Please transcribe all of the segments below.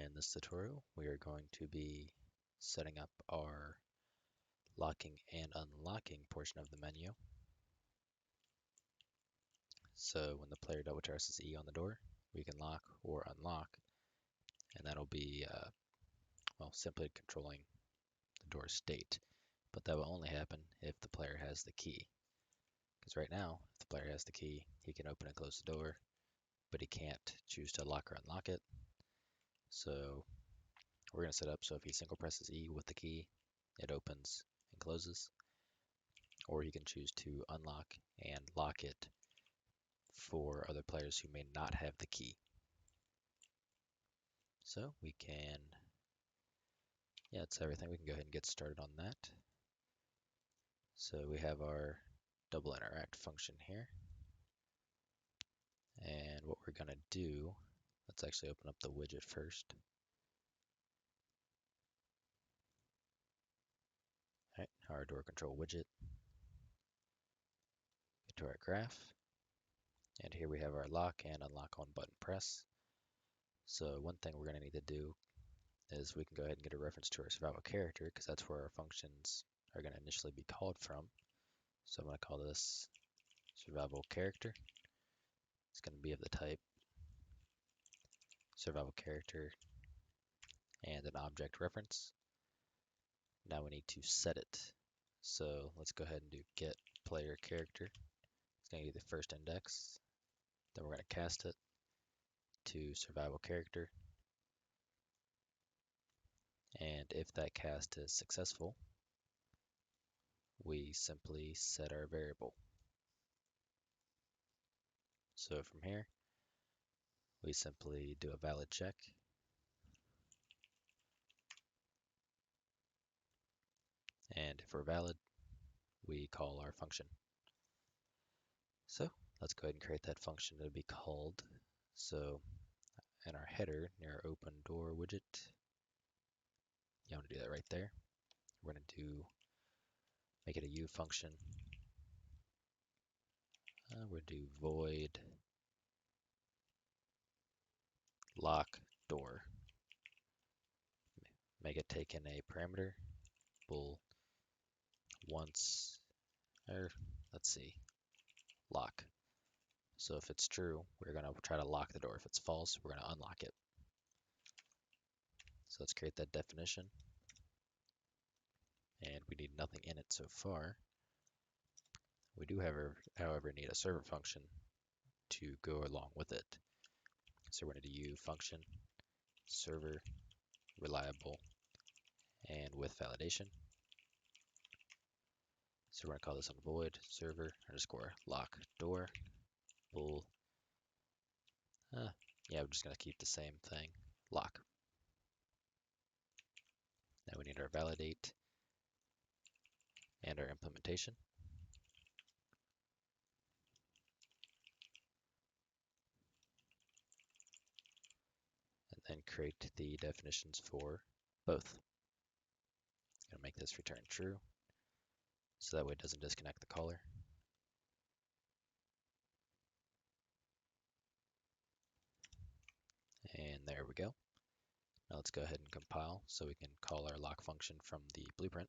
In this tutorial, we are going to be setting up our locking and unlocking portion of the menu. So when the player double presses E on the door, we can lock or unlock, and that'll be, simply controlling the door's state. But that will only happen if the player has the key. Because right now, if the player has the key, he can open and close the door, but he can't choose to lock or unlock it. So we're going to set up so if he single presses E with the key, it opens and closes. Or he can choose to unlock and lock it for other players who may not have the key. So we can, that's everything. We can go ahead and get started on that. So we have our double interact function here. And what we're going to do, let's actually open up the widget first. All right, our door control widget. Get to our graph. And here we have our lock and unlock on button press. So one thing we're going to need to do is we can go ahead and get a reference to our survival character because that's where our functions are going to initially be called from. So I'm going to call this survival character. It's going to be of the type survival character and an object reference. Now we need to set it. So let's go ahead and do get player character. It's going to be the first index. Then we're going to cast it to survival character. And if that cast is successful, we simply set our variable. So from here, we simply do a valid check. And if we're valid, we call our function. So let's go ahead and create that function to be called. So in our header near our open door widget, you want to do that right there. We're going to make it a U function. We're going to do void lock door. Make it take in a parameter, bool once, or let's see, lock. So if it's true, we're going to try to lock the door. If it's false, we're going to unlock it. So let's create that definition. And we need nothing in it so far. We do, however, need a server function to go along with it. So we're going to do U function, server, reliable, and with validation. So we're going to call this on void server underscore lock door bool. We're just going to keep the same thing, lock. Now we need our validate and our implementation. And then create the definitions for both. I'm going to make this return true, so that way it doesn't disconnect the caller. And there we go. Now let's go ahead and compile so we can call our lock function from the blueprint.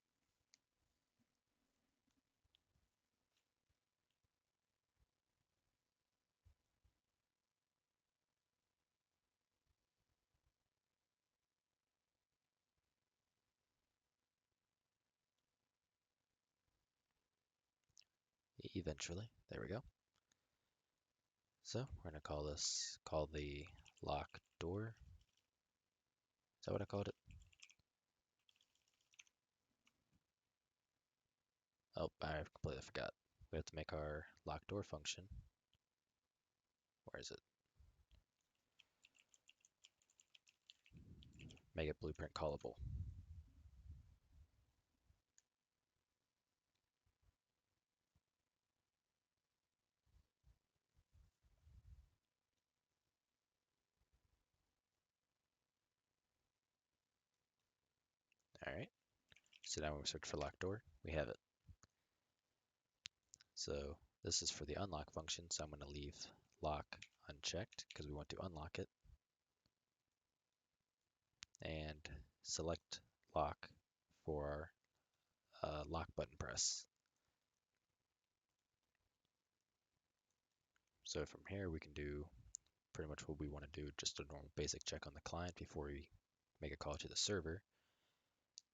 Eventually, there we go. So we're going to call the lock door. Is that what I called it? Oh, I completely forgot. We have to make our lock door function. Where is it? Make it blueprint callable. All right. So now when we search for lock door, we have it. So this is for the unlock function, so I'm going to leave lock unchecked because we want to unlock it. select lock for our lock button press. So from here we can do pretty much what we want to do, just a normal basic check on the client before we make a call to the server.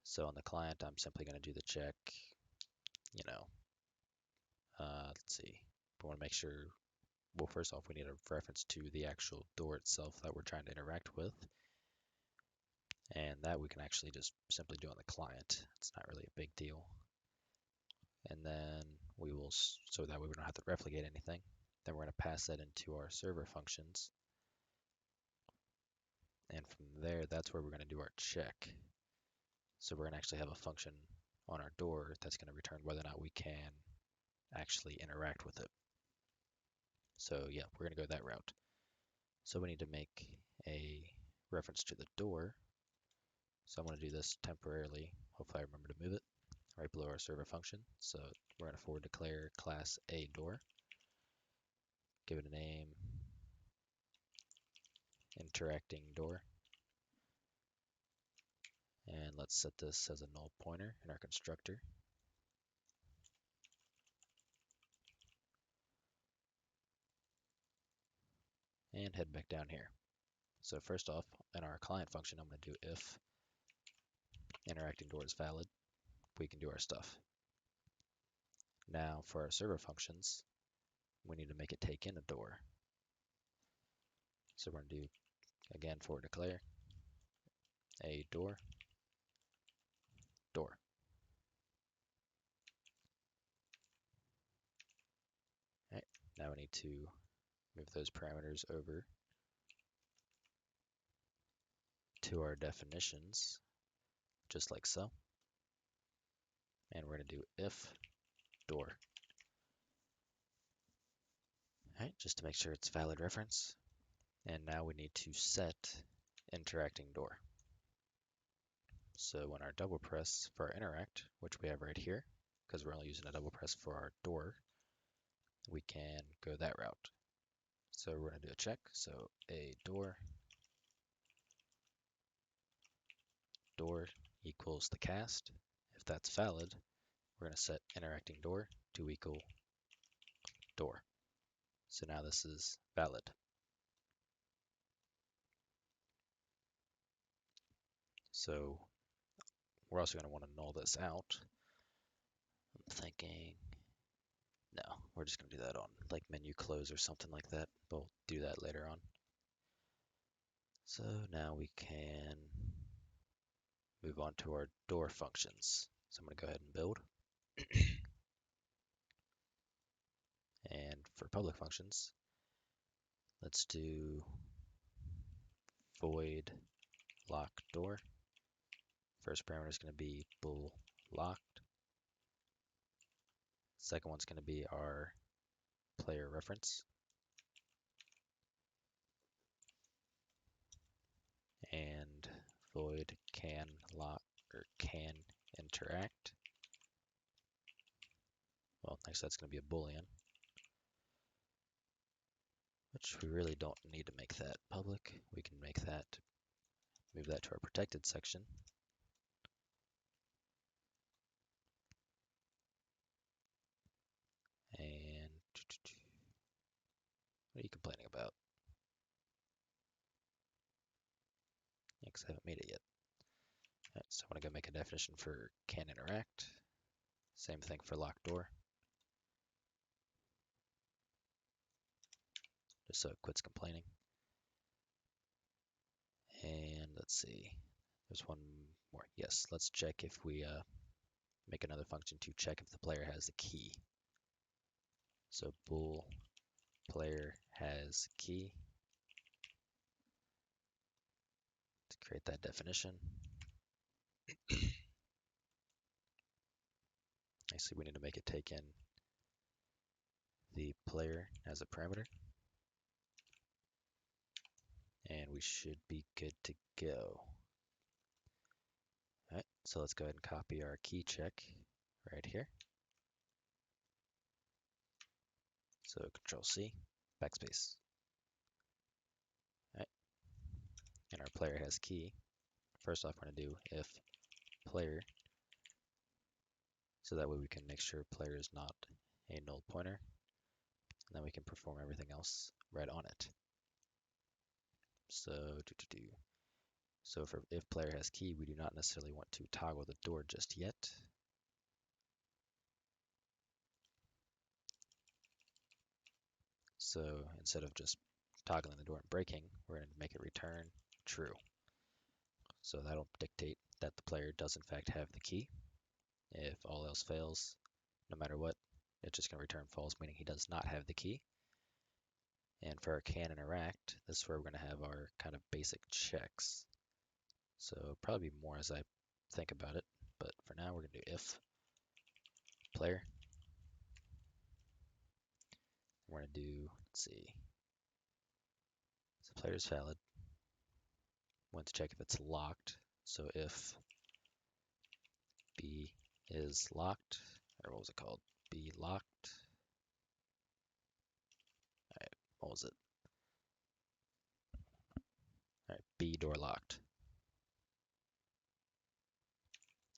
So on the client, I'm simply going to do the check, you know, let's see. We want to make sure, well, first off, we need a reference to the actual door itself that we're trying to interact with. And that we can actually just simply do on the client. It's not really a big deal. And then we will, so that way we don't have to replicate anything. Then we're going to pass that into our server functions. And from there, that's where we're going to do our check. So we're going to actually have a function on our door that's going to return whether or not we can actually interact with it. So yeah, we're going to go that route. So we need to make a reference to the door. So I'm going to do this temporarily. Hopefully I remember to move it right below our server function. So we're going to forward declare class A door. Give it a name, interacting door. And let's set this as a null pointer in our constructor. And head back down here. So first off, in our client function, I'm going to do if interacting door is valid. We can do our stuff. Now for our server functions, we need to make it take in a door. So we're going to do, again, forward declare a door. All right, now we need to move those parameters over to our definitions, just like so. And we're going to do if door. All right, just to make sure it's valid reference. And now we need to set interacting door. So when our double press for our interact, which we have right here, because we're only using a double press for our door, we can go that route. So we're going to do a check. So a door equals the cast. If that's valid, we're going to set interacting door to equal door. So now this is valid. So we're also going to want to null this out. I'm thinking, no, we're just going to do that on like menu close or something like that. We'll do that later on. So now we can move on to our door functions. So I'm going to go ahead and build. And for public functions, let's do void lock door. First parameter is going to be bool locked. Second one's going to be our player reference. And void can lock or can interact. Well, next that's going to be a boolean, which we really don't need to make that public. We can make that, move that to our protected section. And what are you complaining about? Yeah, because I haven't made it yet. All right, so I want to go make a definition for can interact. Same thing for lock door. Just so it quits complaining. And let's see, there's one more. Yes, let's check if we make another function to check if the player has a key. So bool player has key. To create that definition. Actually, we need to make it take in the player as a parameter. And we should be good to go. All right, so let's go ahead and copy our key check right here. So Control C, backspace. All right, and our player has key. first off, we're going to do if player, so that way we can make sure player is not a null pointer, and then we can perform everything else right on it. So So for if player has key, we do not necessarily want to toggle the door just yet. So instead of just toggling the door and breaking, we're going to make it return true. So that'll dictate that the player does in fact have the key. If all else fails, no matter what, it's just going to return false, meaning he does not have the key. And for our can interact, this is where we're going to have our kind of basic checks. So probably more as I think about it, but for now we're going to do if player. We're going to do, let's see, so player is valid. We want to check if it's locked. So if B is locked, or what was it called? B locked. All right, what was it? All right, B door locked.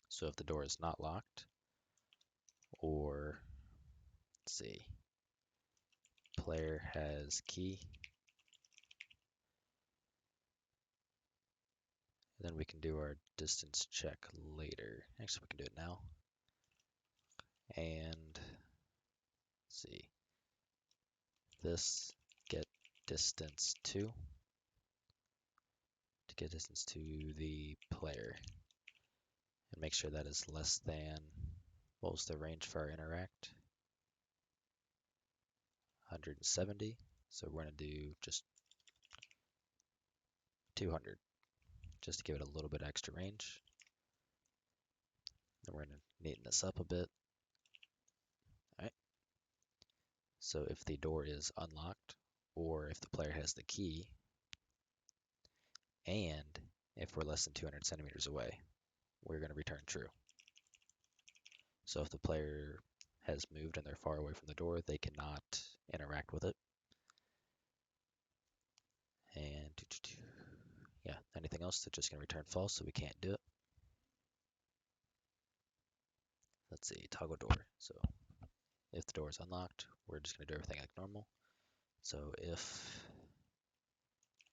So if the door is not locked, or let's see, player has key, then we can do our distance check later. Actually, we can do it now. And let's see, this get distance to get distance to the player, and make sure that is less than, what was the range for our interact? 170. So we're going to do just 200, just to give it a little bit extra range. Then we're going to neaten this up a bit. All right. So if the door is unlocked, or if the player has the key, and if we're less than 200 centimeters away, we're going to return true. So if the player has moved and they're far away from the door, they cannot interact with it. And yeah, anything else, they're just going to return false, so we can't do it. Let's see, toggle door. So if the door is unlocked, we're just going to do everything like normal. So if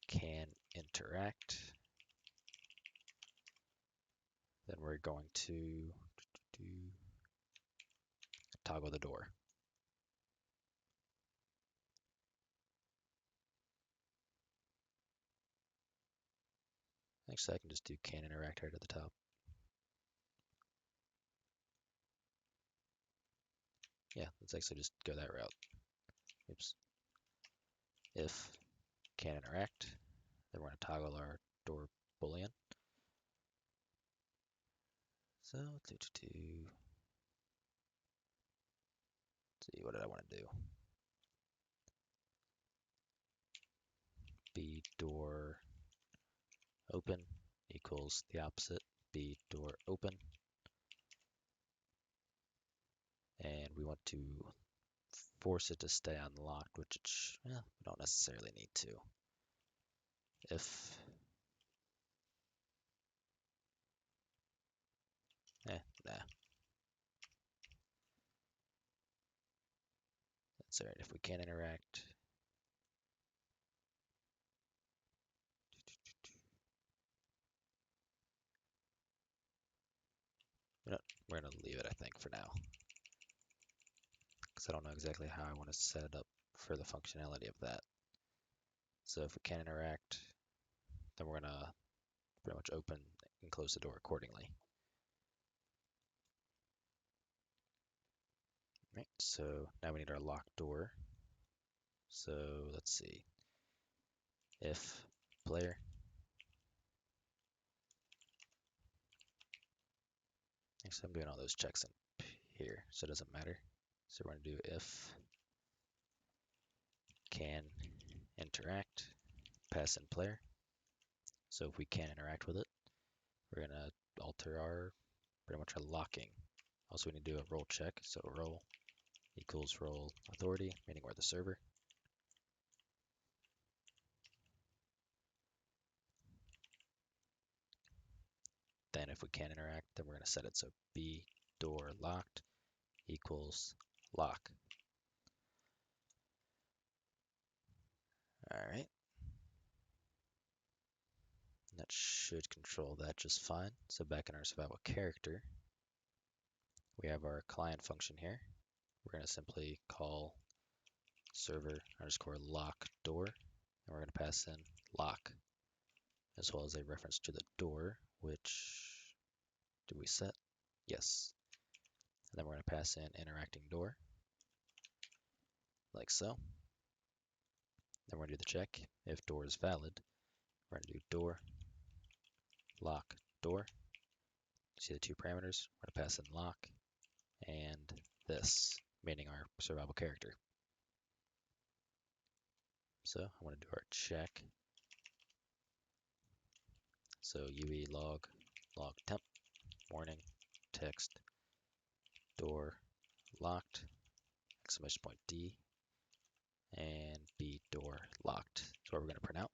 can interact, then we're going to toggle the door. Actually, I can just do can interact right at the top. Yeah, let's actually just go that route. Oops. If can interact, then we're going to toggle our door boolean. So let's see, what did I want to do? B door open equals the opposite, B door open. And we want to force it to stay unlocked, which we don't necessarily need to. If nah. That's alright. If we can't interact, we're gonna leave it, I think, for now, because I don't know exactly how I want to set it up for the functionality of that. So if we can't interact, then we're gonna pretty much open and close the door accordingly. Right, so now we need our locked door. So let's see. If player, actually I'm doing all those checks in here, so it doesn't matter. So we're gonna do if can interact, pass in player. So if we can't interact with it, we're gonna alter our pretty much our locking. Also, we need to do a role check. So role equals role authority, meaning we're the server. then if we can't interact, then we're going to set it so B door locked equals lock. All right. That should control that just fine. So back in our survival character, we have our client function here. We're going to simply call server underscore lock door, and we're going to pass in lock, as well as a reference to the door, which did we set? Yes. And then we're going to pass in interacting door, like so. Then we're going to do the check. If door is valid, we're going to do door lock door. See the two parameters? We're going to pass in lock and this, meaning our survival character. So I want to do our check. So UE log temp warning text door locked exclamation point D and B door locked. That's what we're going to print out.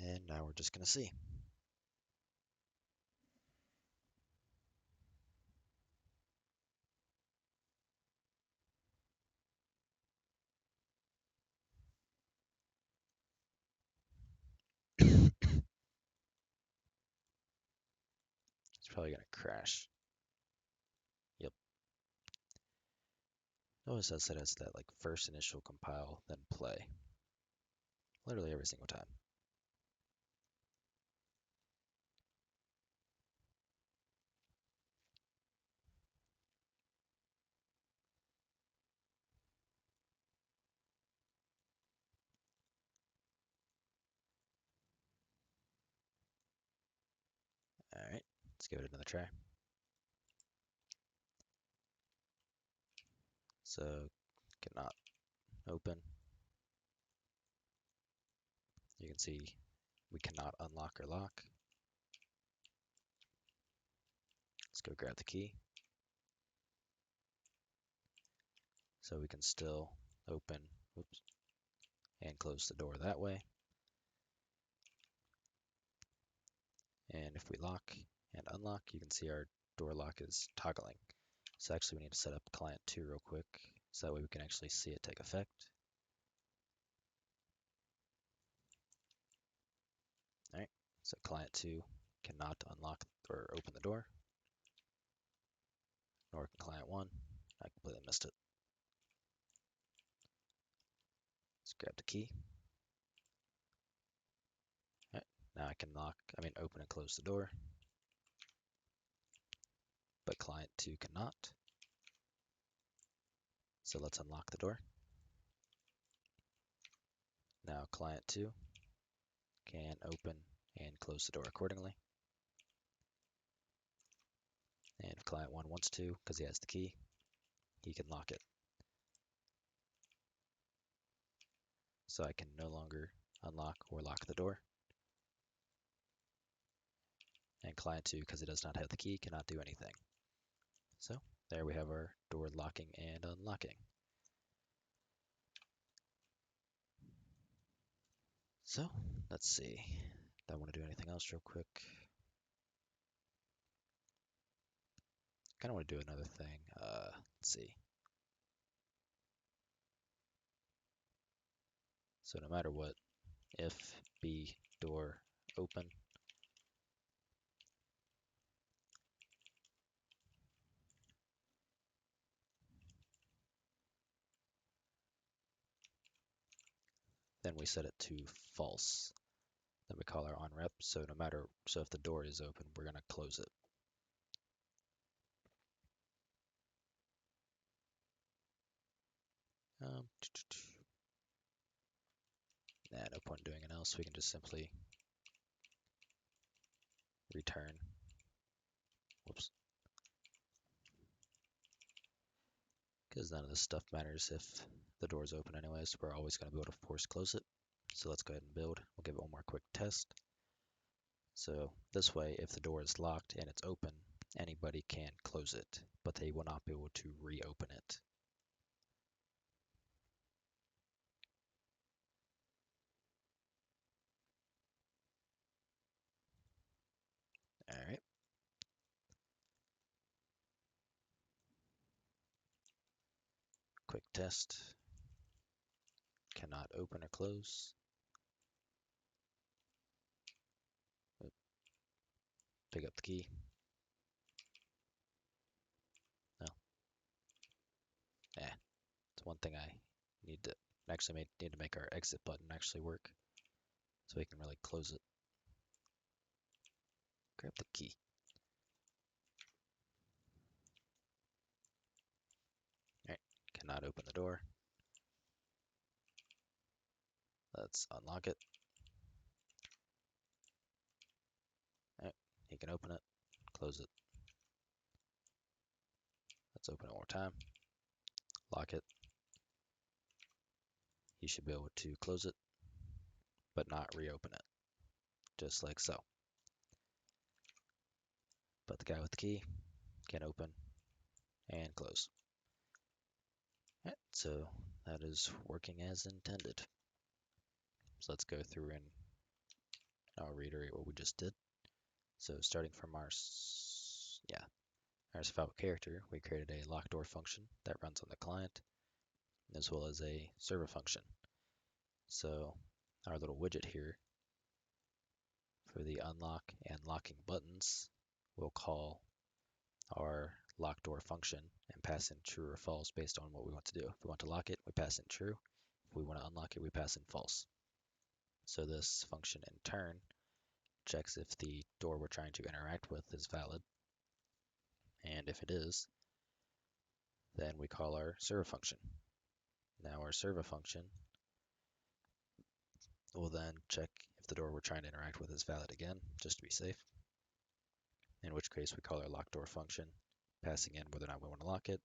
And now we're just going to see. It's probably going to crash. Yep. Notice that it has that like first initial compile, then play. Literally every single time. All right, let's give it another try. So cannot open. You can see we cannot unlock or lock. Let's go grab the key. So we can still open, oops, and close the door that way. And if we lock and unlock, you can see our door lock is toggling. So actually we need to set up client 2 real quick, so that way we can actually see it take effect. All right, so client 2 cannot unlock or open the door, nor can client 1. I completely missed it. Let's grab the key. All right, now I can open and close the door, but client 2 cannot. So let's unlock the door. Now client 2 can open and close the door accordingly. And if client 1 wants to, because he has the key, he can lock it. So I can no longer unlock or lock the door. And client 2, because it does not have the key, cannot do anything. So there we have our door locking and unlocking. So let's see. Do I want to do anything else real quick? Kind of want to do another thing. Let's see. So no matter what, if B door open, then we set it to false. Then we call our onRep. So if the door is open, we're gonna close it. No point in doing it else. We can just simply return. Whoops. Because none of this stuff matters if the door is open anyways. We're always going to be able to force close it. So let's go ahead and build. We'll give it one more quick test. So this way, if the door is locked and it's open, anybody can close it, but they will not be able to reopen it. quick test. Cannot open or close. Pick up the key. No. It's one thing I need to need to make our exit button actually work so we can really close it. Grab the key. Alright, cannot open the door. Let's unlock it. Alright, he can open it, close it. Let's open it one more time. Lock it. He should be able to close it, but not reopen it. Just like so. But the guy with the key can open and close. Alright, so that is working as intended. So let's go through and I'll reiterate what we just did. So starting from our survival character, we created a lock door function that runs on the client, as well as a server function. So our little widget here for the unlock and locking buttons will call our lock door function and pass in true or false based on what we want to do. If we want to lock it, we pass in true. If we want to unlock it, we pass in false. So this function in turn checks if the door we're trying to interact with is valid. And if it is, then we call our server function. Now our server function will then check if the door we're trying to interact with is valid again, just to be safe. In which case we call our lock door function, passing in whether or not we want to lock it,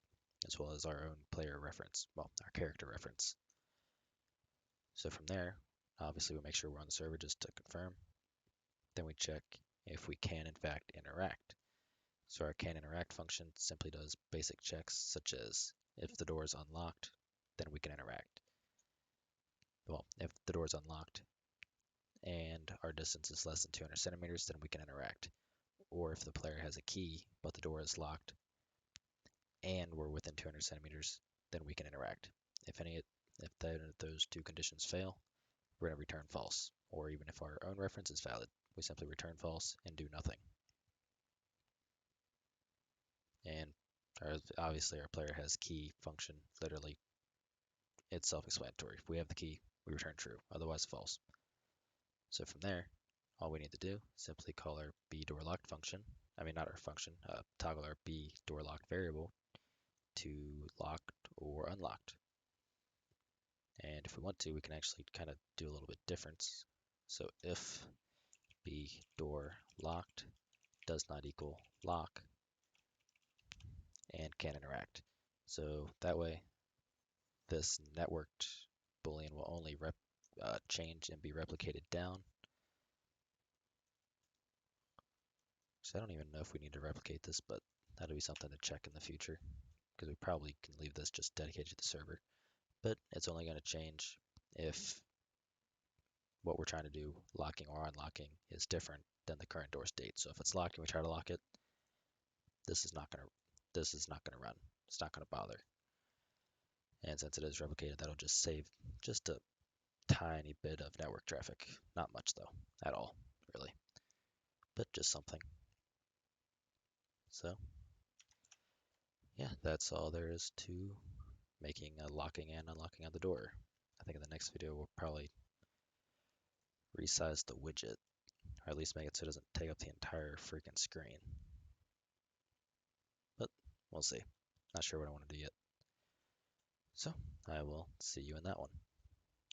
as well as our own player reference, well, our character reference. So from there, obviously we make sure we're on the server just to confirm. Then we check if we can in fact interact. So our can interact function simply does basic checks such as if the door is unlocked, then we can interact. Well, if the door is unlocked and our distance is less than 200 centimeters, then we can interact. Or if the player has a key, but the door is locked and we're within 200 centimeters, then we can interact. If those two conditions fail, we're going to return false. Or even if our own reference is valid, we simply return false and do nothing. And obviously our player has key function, literally it's self-explanatory. If we have the key, we return true, otherwise false. So from there, all we need to do, simply call our bDoorLocked function, not our function, toggle our bDoorLocked variable to locked or unlocked. And if we want to, we can actually kind of do a little bit difference. So if bDoorLocked does not equal lock and can interact. So that way, this networked boolean will only change and be replicated down. So I don't even know if we need to replicate this, but that'll be something to check in the future because we probably can leave this just dedicated to the server. But it's only going to change if what we're trying to do, locking or unlocking, is different than the current door state. So if it's locked and we try to lock it, this is not going to run. It's not going to bother. And since it is replicated, that'll just save just a tiny bit of network traffic. Not much though, at all, really. But just something. So yeah, that's all there is to making a locking and unlocking of the door. I think in the next video we'll probably resize the widget, or at least make it so it doesn't take up the entire freaking screen. But we'll see. Not sure what I want to do yet. So I will see you in that one.